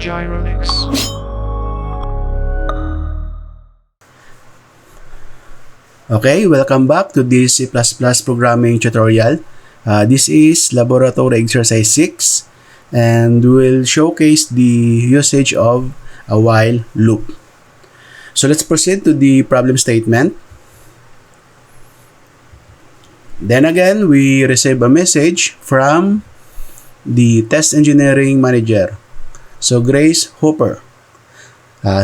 Gyronix. Okay, welcome back to this C++ programming tutorial. This is laboratory exercise 6 and we'll showcase the usage of a while loop. So let's proceed to the problem statement. Then again, we receive a message from the test engineering manager. So Grace Hooper.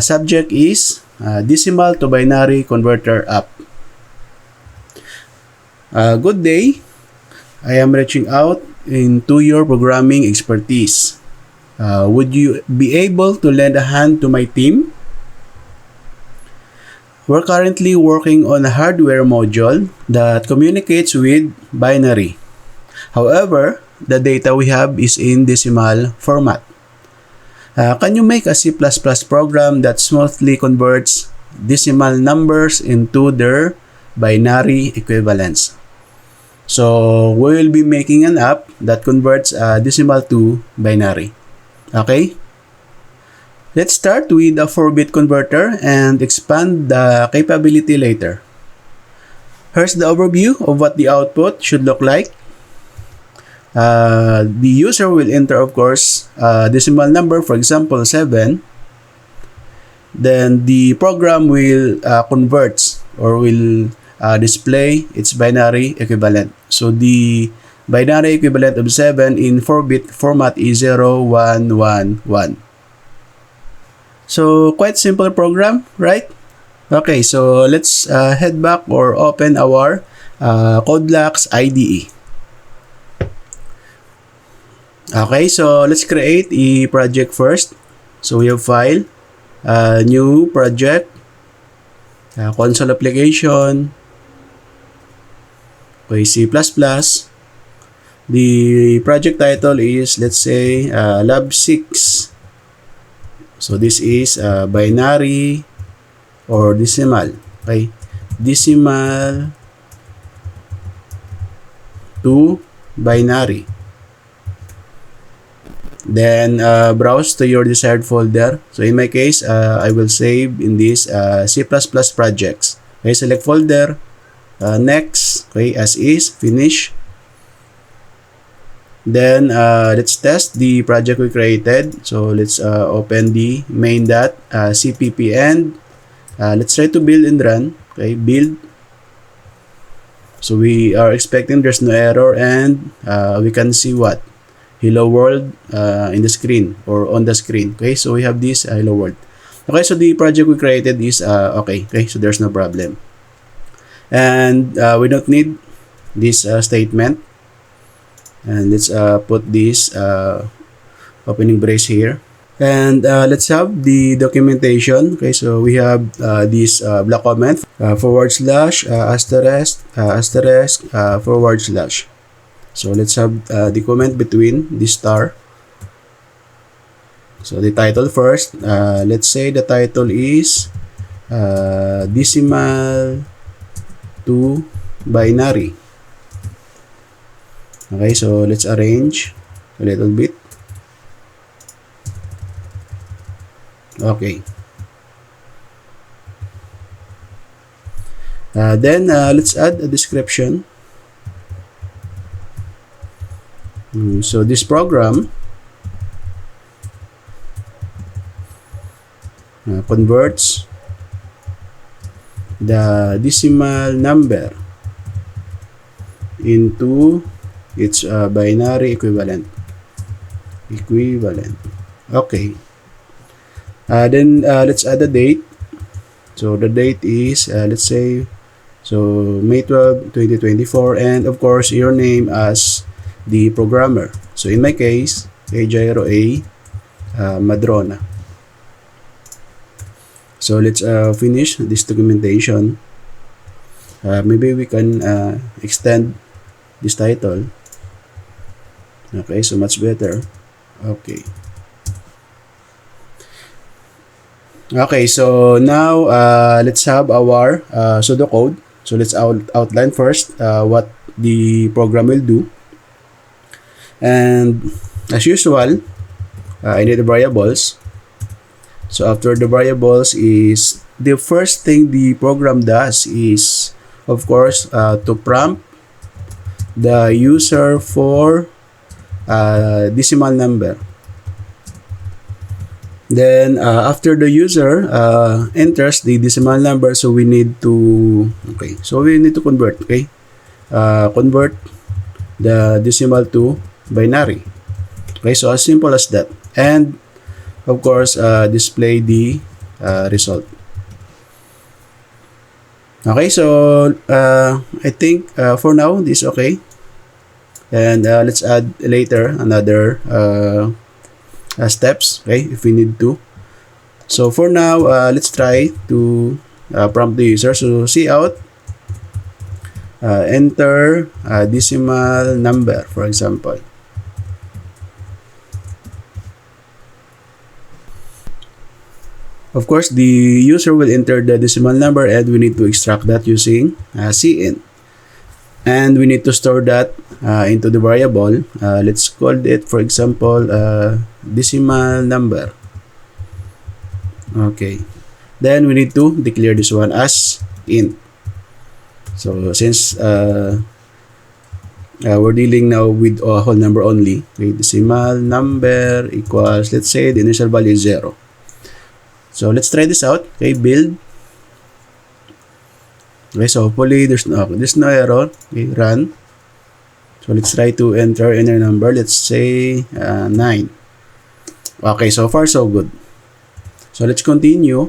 Subject is decimal to binary converter app. Good day. I am reaching out into your programming expertise. Would you be able to lend a hand to my team? We're currently working on a hardware module that communicates with binary. However, the data we have is in decimal format. Can you make a C++ program that smoothly converts decimal numbers into their binary equivalents? So, we will be making an app that converts decimal to binary. Okay? Let's start with a 4-bit converter and expand the capability later. Here's the overview of what the output should look like. The user will enter, of course, a decimal number, for example, 7. Then the program will convert or will display its binary equivalent. So the binary equivalent of 7 in 4-bit format is 0, 1, 1, 1. So quite simple program, right? Okay, so let's head back or open our CodeBlocks IDE. Okay, so let's create a project first. So we have file, new project, console application, okay, C++. The project title is, let's say, Lab 6. So this is binary or decimal. Okay, decimal to binary. Then browse to your desired folder. So in my case, I will save in this C++ projects. Okay, select folder, next, okay, as is, finish. Then let's test the project we created. So let's open the main.cpp and let's try to build and run. Okay, build. So we are expecting there's no error and we can see what? Hello world in the screen or on the screen. Okay, so we have this hello world. Okay, so the project we created is okay. Okay, so there's no problem. And we don't need this statement. And let's put this opening brace here. And let's have the documentation. Okay, so we have this block comment, /asterisk asterisk /. So let's have the comment between the star. So the title first. Let's say the title is decimal to binary. Okay, so let's arrange a little bit. Okay. Then let's add a description. So this program converts the decimal number into its binary equivalent. Okay. Then let's add a date. So the date is let's say so May 12, 2024, and of course your name as the programmer. So in my case, Gyro A Madrona. So let's finish this documentation. Maybe we can extend this title. Okay, so much better. Okay. Okay, so now let's have our pseudocode. So let's outline first what the program will do. And as usual, I need the variables. So after the variables is the first thing the program does is, of course, to prompt the user for decimal number. Then after the user enters the decimal number, so we need to convert. Okay, convert the decimal to binary. Okay, so as simple as that. And of course, display the result. Okay, so I think for now this is okay. And let's add later another steps, okay, if we need to. So for now, let's try to prompt the user. So cout, enter decimal number, for example. Of course, the user will enter the decimal number and we need to extract that using cin. And we need to store that into the variable. Let's call it, for example, decimal number. Okay. Then we need to declare this one as int. So since we're dealing now with a whole number only, okay, decimal number equals, let's say the initial value is 0. So let's try this out. Okay, build. Okay, so hopefully there's no error. Okay, run. So let's try to enter a number. Let's say 9. Okay, so far so good. So let's continue.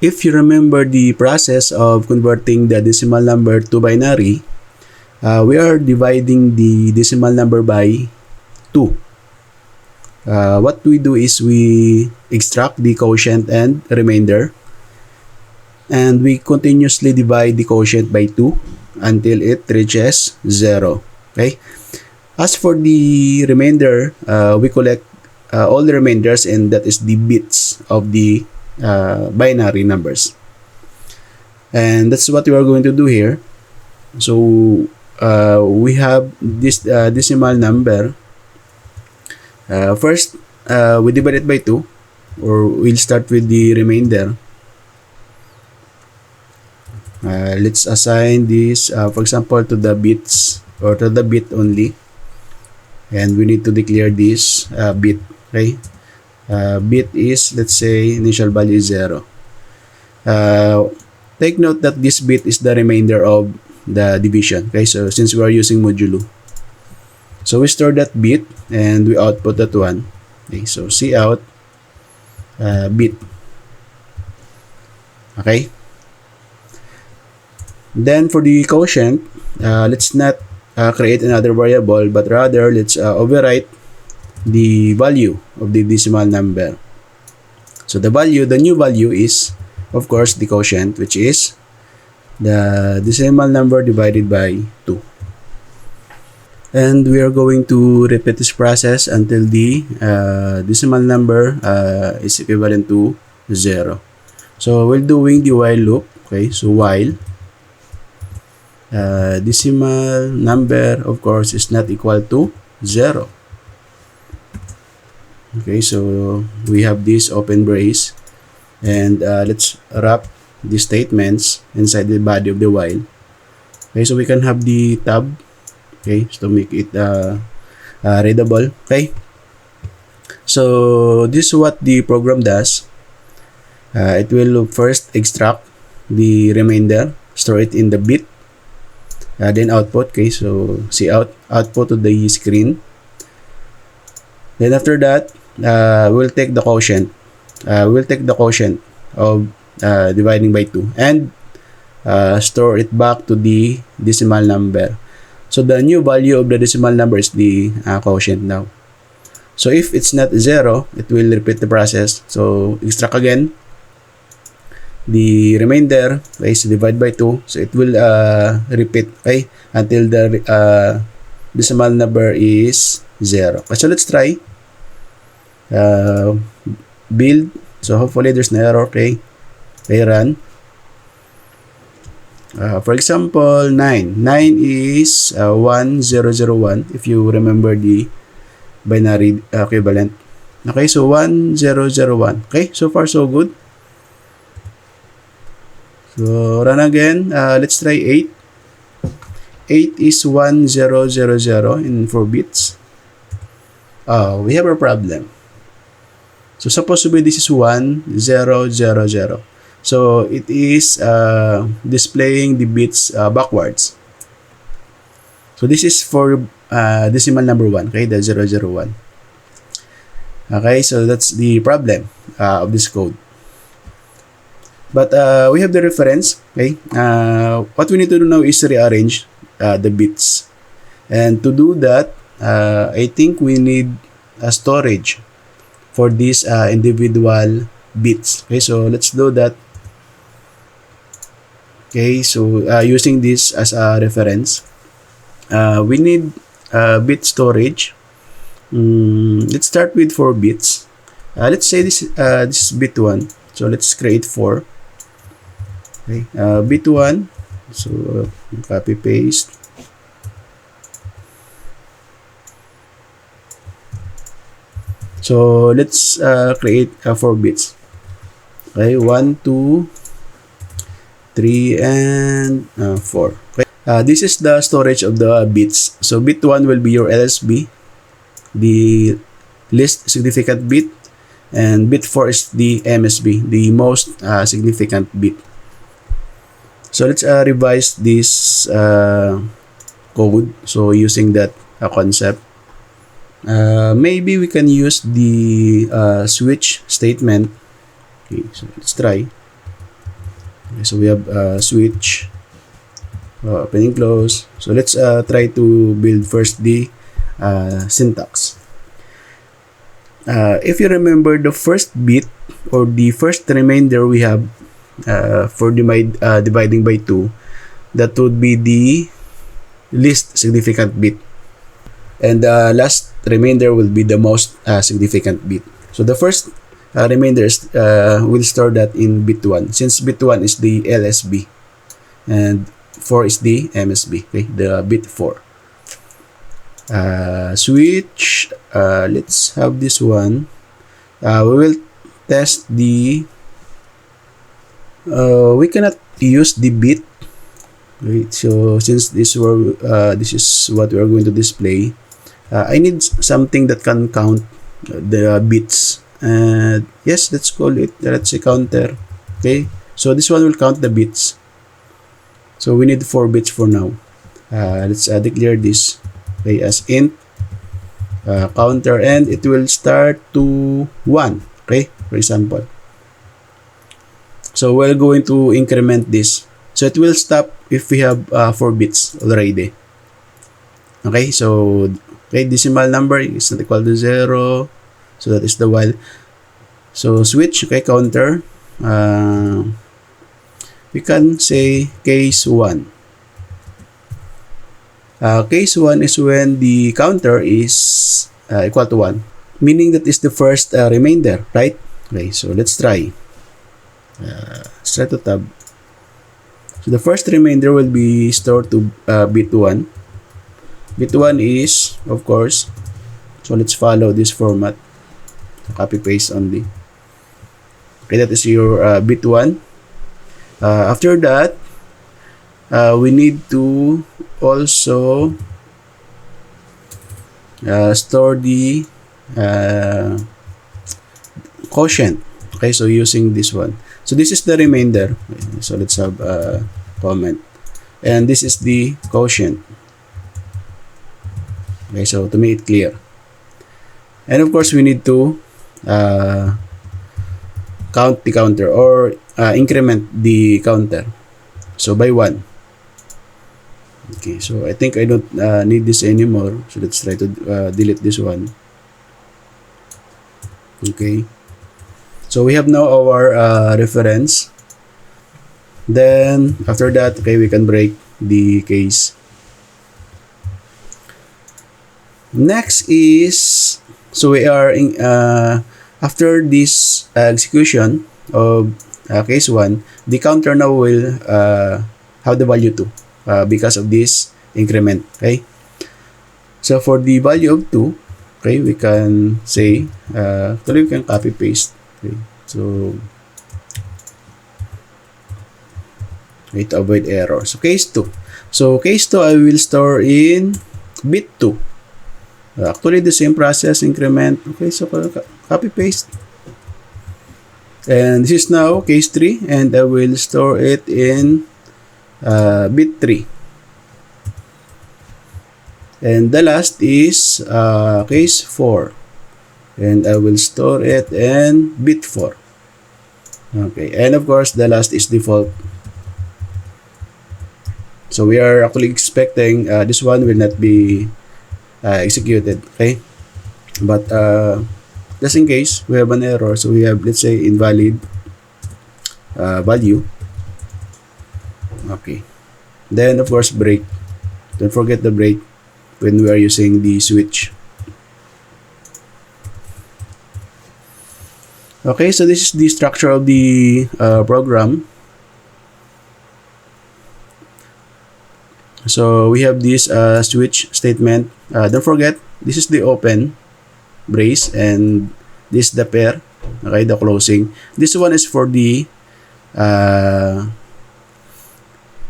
If you remember the process of converting the decimal number to binary, we are dividing the decimal number by 2. What we do is we extract the quotient and remainder, and we continuously divide the quotient by 2 until it reaches 0. Okay. As for the remainder, we collect all the remainders, and that is the bits of the binary numbers. And that's what we are going to do here. So we have this decimal number. First, we divide it by 2, or we'll start with the remainder. Let's assign this, for example, to the bits, or to the bit only. And we need to declare this bit. Okay? Bit is, let's say, initial value is 0. Take note that this bit is the remainder of the division. Okay, so since we are using modulo, so we store that bit and we output that one. Okay, so cout bit. Okay. Then for the quotient, let's not create another variable, but rather let's overwrite the value of the decimal number. So the new value is, of course, the quotient, which is the decimal number divided by 2. And we are going to repeat this process until the decimal number is equivalent to 0. So we're doing the while loop. Okay, so while decimal number, of course, is not equal to 0. Okay, so we have this open brace, and let's wrap the statements inside the body of the while. Okay, so we can have the tab. Okay, so to make it readable. Okay, so this is what the program does. It will first extract the remainder, store it in the bit, then output. Okay, so output to the screen. Then after that, we'll take the quotient. We'll take the quotient of dividing by 2 and store it back to the decimal number. So the new value of the decimal number is the quotient now. So if it's not 0, it will repeat the process. So extract again the remainder, okay, so divide by 2. So it will repeat, okay, until the decimal number is 0. Okay, so let's try build. So hopefully there's no error. Okay, run. For example, 9 is 1001, if you remember the binary equivalent. Okay, so 1001. Okay, so far so good. So run again. Let's try 8. 8 is 1000 in 4 bits. We have a problem. So supposed to be this is 1000. So it is displaying the bits backwards. So this is for decimal number 1, okay, the 001. Okay, so that's the problem of this code. But we have the reference, okay. What we need to do now is rearrange the bits. And to do that, I think we need a storage for these individual bits. Okay, so let's do that. Okay, so using this as a reference, we need bit storage. Let's start with 4 bits. Let's say this is bit 1. So let's create 4. Okay, bit 1. So copy paste. So let's create 4 bits. Okay, 1, 2, 3, and 4. Okay. This is the storage of the bits. So bit 1 will be your LSB, the least significant bit, and bit 4 is the MSB, the most significant bit. So let's revise this code. So using that concept, maybe we can use the switch statement. Okay, so let's try. Okay, so we have switch, opening, close. So let's try to build first the syntax. If you remember, the first bit or the first remainder we have for dividing by 2, that would be the least significant bit, and the last remainder will be the most significant bit. So the first remainder will store that in bit 1, since bit 1 is the LSB and 4 is the MSB, okay, the bit 4. Switch, let's have this one. We will test the we cannot use the bit. Right, so since this is what we are going to display, I need something that can count the bits. And yes, let's call it, let's say, counter. Okay, so this one will count the bits. So we need 4 bits for now. Let's declare this, okay, as int counter, and it will start to 1. Okay, for example. So we're going to increment this. So it will stop if we have 4 bits already. Okay, so okay, decimal number is not equal to 0. So that is the while. So switch, okay, counter. We can say case 1. Case 1 is when the counter is equal to 1, meaning that is the first remainder, right? Okay, so let's try. Let's try to tab. So the first remainder will be stored to bit 1. Bit 1 is, of course, so let's follow this format. Copy paste only. Okay, that is your bit 1. After that, we need to also store the quotient. Okay, so using this one. So this is the remainder. So let's have a comment. And this is the quotient. Okay, so to make it clear. And of course, we need to count the counter, or increment the counter. So by 1. Okay, so I think I don't need this anymore. So let's try to delete this one. Okay. So we have now our reference. Then after that, okay, we can break the case. Next is, so we are in, after this execution of case 1, the counter now will have the value 2 because of this increment. Okay. So for the value of 2, Okay, we can say, actually we can copy paste. Okay, so to avoid error. So case 2. So case 2 I will store in bit 2. Actually the same process, increment. Okay, so copy paste. And this is now case 3 and I will store it in bit 3. And the last is case 4. And I will store it in bit 4. Okay, and of course the last is default. So we are actually expecting this one will not be executed. Okay, but just in case we have an error, so we have, let's say, invalid value. Okay, then of course break. Don't forget the break when we are using the switch. Okay, so this is the structure of the program. So we have this switch statement. Don't forget, this is the open brace and this is the pair. Okay, the closing. This one is for the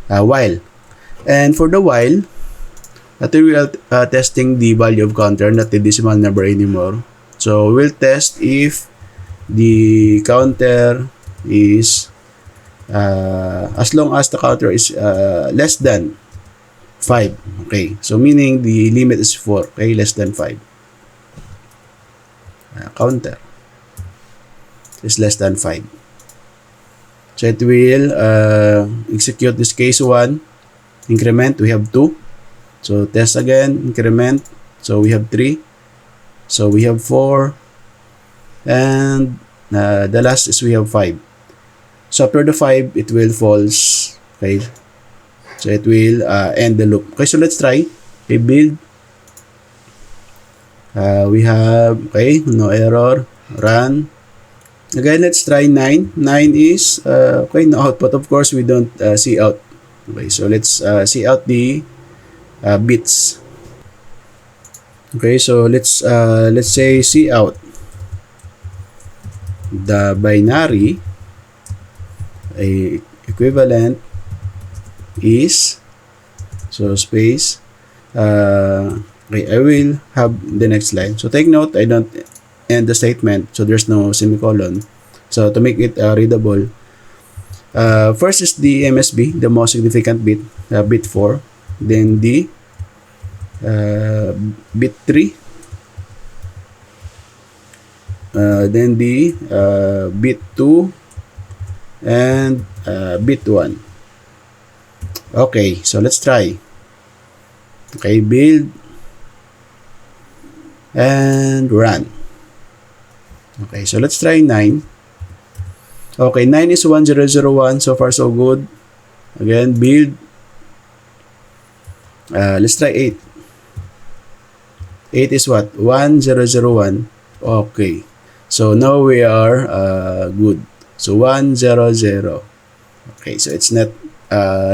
while. And for the while, we are testing the value of counter, not the decimal number anymore. So we'll test if the counter is as long as the counter is less than 5. Okay, so meaning the limit is 4. Okay, less than 5. Counter is less than 5. So it will execute this case 1. Increment, we have 2. So test again, increment. So we have 3. So we have 4. And the last is we have 5. So after the 5, it will false. Okay. So it will end the loop. Okay, so let's try. Okay, build. We have, okay, no error. Run. Again, let's try 9. 9 is, okay, no output. Of course, we don't see out. Okay, so let's see out the bits. Okay, so let's say see out the binary equivalent is, so space, okay, I will have the next line. So take note, I don't end the statement, so there's no semicolon. So to make it readable, first is the MSB, the most significant bit, bit 4, then the bit 3, then the bit 2, and bit 1. Okay, so let's try. Okay, build and run. Okay, so let's try 9. Okay, 9 is 1001. So far so good. Again, build. Let's try 8. 8 is what? 1001. Okay, so now we are good. So 100. Okay, so it's not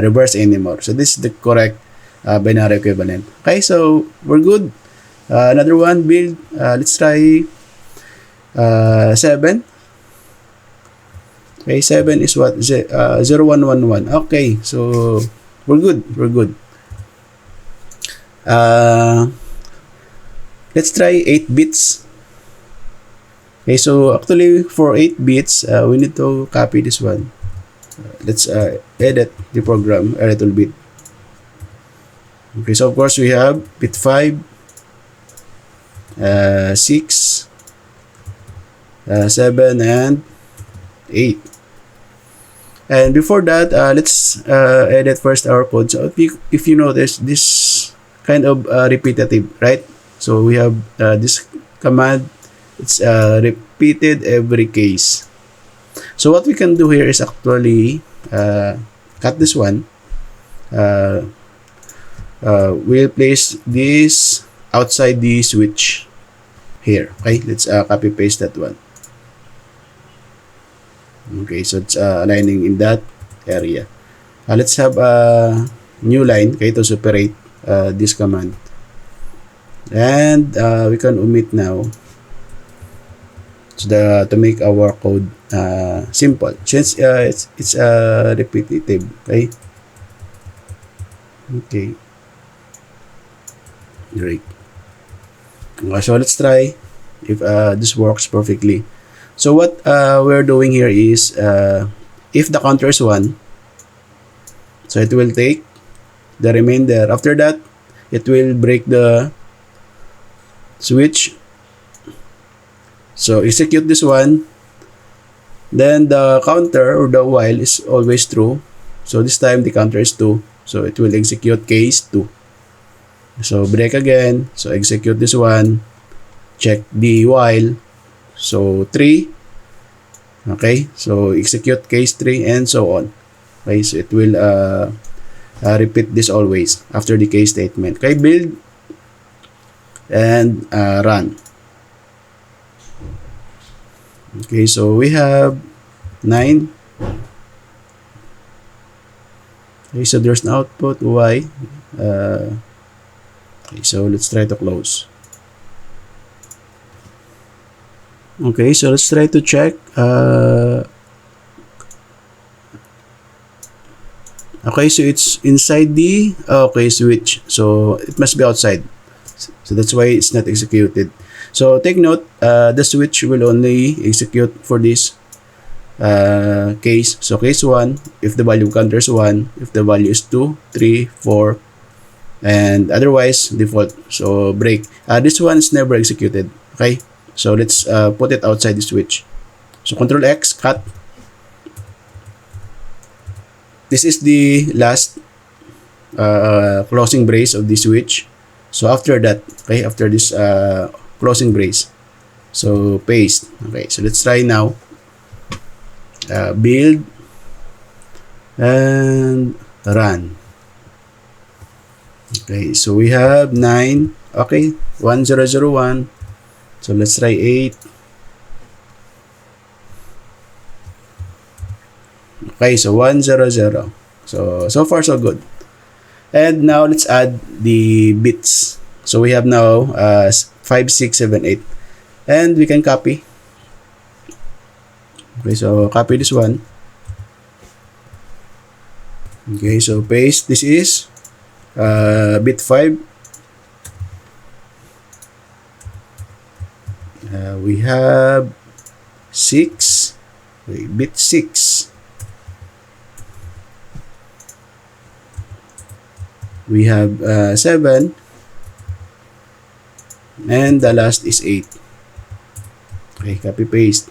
reverse anymore. So this is the correct binary equivalent. Okay, so we're good. Another one, build. Let's try 7. Okay, 7 is what? 0111. Okay, so we're good. We're good. Let's try 8 bits. Okay, so actually for 8 bits, we need to copy this one. Let's edit the program a little bit. Okay, so of course we have bit 5, 6, 7, and 8. And before that, let's edit first our code. So if you notice, this kind of repetitive, right? So we have this command. It's repeated every case. So what we can do here is actually cut this one. We'll place this outside the switch here. Okay, let's copy paste that one. Okay, so it's aligning in that area. Let's have a new line, okay, to separate this command. And we can omit now to make our code simple, since it's repetitive. Okay, great. So let's try if this works perfectly. So what we're doing here is, if the counter is 1, so it will take the remainder. After that, it will break the switch. So execute this one. Then the counter or the while is always true. So this time the counter is 2. So it will execute case 2. So break again. So execute this one. Check the while. So 3. Okay. So execute case 3 and so on. Okay. So it will repeat this always after the case statement. Okay. Build and run. Okay. So we have 9. Okay, so there's an output y. Okay, so let's try to close. Okay, so let's try to check. Okay, so it's inside the switch, so it must be outside. So that's why it's not executed. So take note, the switch will only execute for this case. So case 1, if the value counter is 1, if the value is 2, 3, 4, and otherwise default. So break. This one is never executed. Okay, so let's put it outside the switch. So Control X, cut. This is the last closing brace of the switch. So after that, okay, after this closing brace, so paste. Okay, so let's try now. Build and run. Okay, so we have 9. Okay, 1001. So let's try 8. Okay, so 100. So far so good. And now let's add the bits. So we have now 5, 6, 7, 8. And we can copy. Okay, so copy this one. Okay, so paste. This is bit 5. We have 6. Okay, bit 6. We have 7. And the last is 8. Okay, copy paste.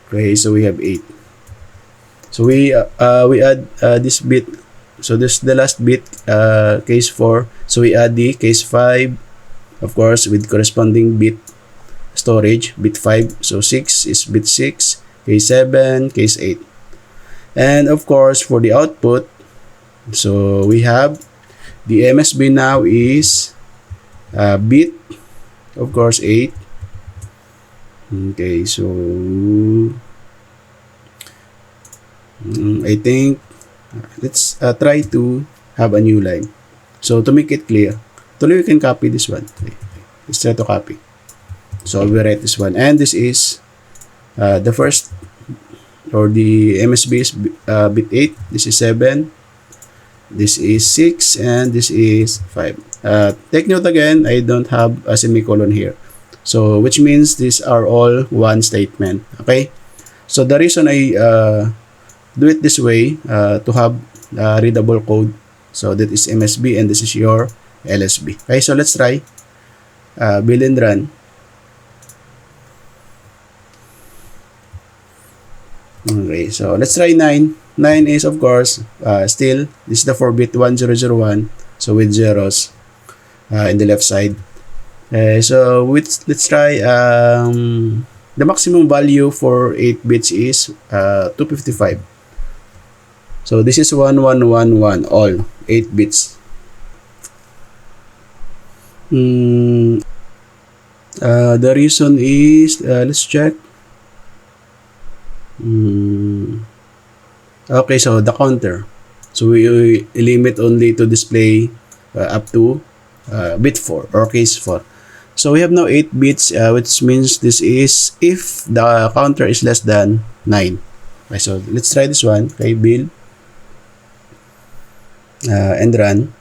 Okay, so we have 8. So we add this bit. So this is the last bit, case 4. So we add the case 5, of course, with corresponding bit storage, bit 5. So 6 is bit 6, case 7, case 8. And of course, for the output, so we have the MSB now is bit, of course, 8. Okay, so I think let's try to have a new line. So to make it clear, tuloy we can copy this one. Okay. Let's try to copy. So we write this one, and this is the first, or the MSB is bit 8. This is 7. This is 6, and this is 5. Take note again, I don't have a semicolon here. So which means these are all one statement. Okay. So the reason I do it this way, to have readable code. So that is MSB and this is your LSB. Okay, so let's try build and run. Okay, so let's try 9. 9 is, of course, still, this is the 4-bit 1001. So with zeros in the left side. So let's try the maximum value for 8 bits is 255. So this is 1111, all 8 bits. The reason is, let's check. Okay, so the counter. So we limit only to display up to bit 4 or case 4. So we have now 8 bits, which means this is if the counter is less than 9. Okay, so let's try this one. Okay, build and run.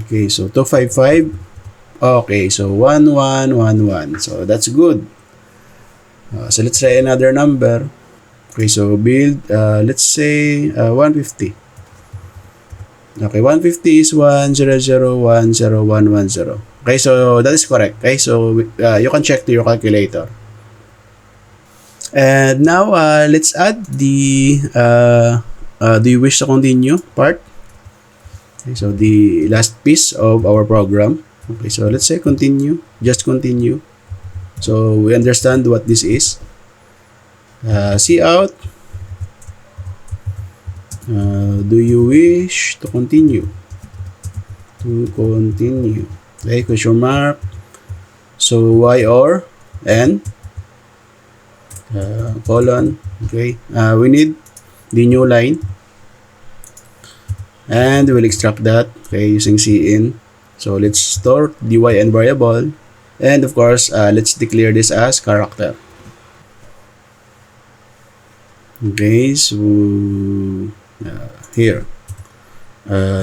Okay, so 255. Okay, so 1111. So that's good. So let's try another number. Okay, so build, let's say 150. Okay, 150 is 100101110. Okay, so that is correct. Okay, so you can check to your calculator. And now let's add the do you wish to continue part. Okay, so the last piece of our program. Okay, so let's say continue, just continue. So we understand what this is. See out. Do you wish to continue? To continue. Okay, question mark. So y or n colon. Okay, we need the new line, and we'll extract that. Okay, using cin. So let's store the yn variable, and of course, let's declare this as character. Okay, so here,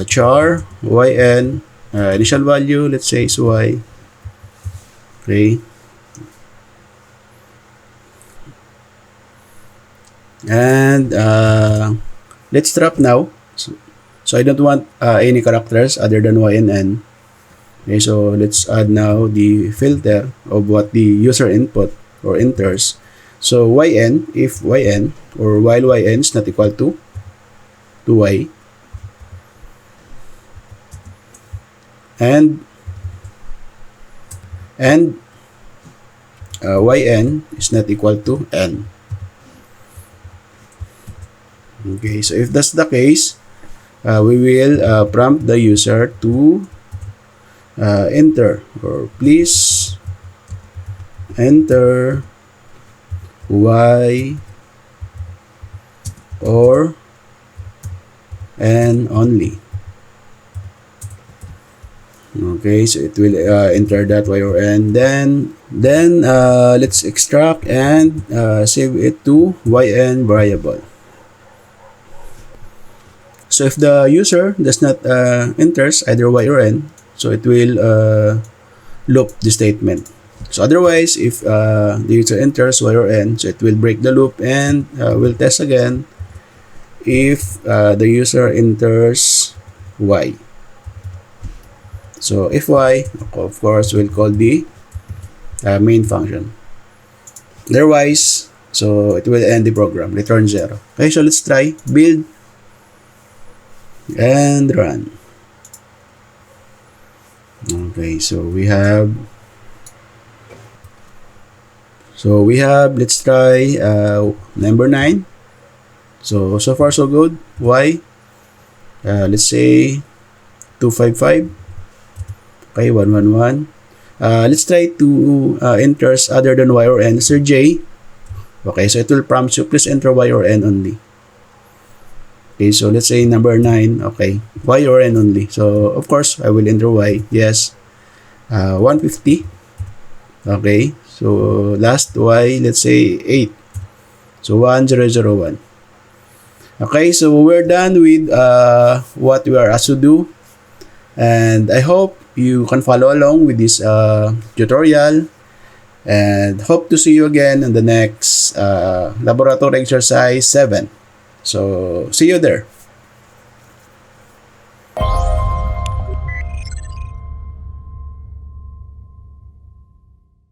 char yn initial value, let's say is y. Okay, and let's drop now. So I don't want any characters other than y and n. Okay, so let's add now the filter of what the user input or enters. So yn, if yn or while yn is not equal to y, and yn is not equal to n. Okay, so if that's the case, we will prompt the user to enter, or please enter y or n only. Okay, so it will enter that y or n. Then let's extract and save it to yn variable. So if the user does not enters either y or n, so it will loop the statement. So otherwise, if the user enters y or n, so it will break the loop and will test again if the user enters y. So if y, of course, we'll call the main function. Otherwise, so it will end the program, return 0. Okay, so let's try build and run. Okay, so we have let's try number 9. So far so good. Y, let's say 255. Okay, 111. Let's try to enters other than y or n. Let's say j. Okay, so it will prompt you please enter y or n only. Okay, so let's say number 9. Okay, y or n only. So of course I will enter y. Yes. 150. Okay, so last y, let's say 8. So 1001. Okay, so we're done with what we are asked to do, and I hope you can follow along with this tutorial, and hope to see you again in the next laboratory exercise 7. So see you there.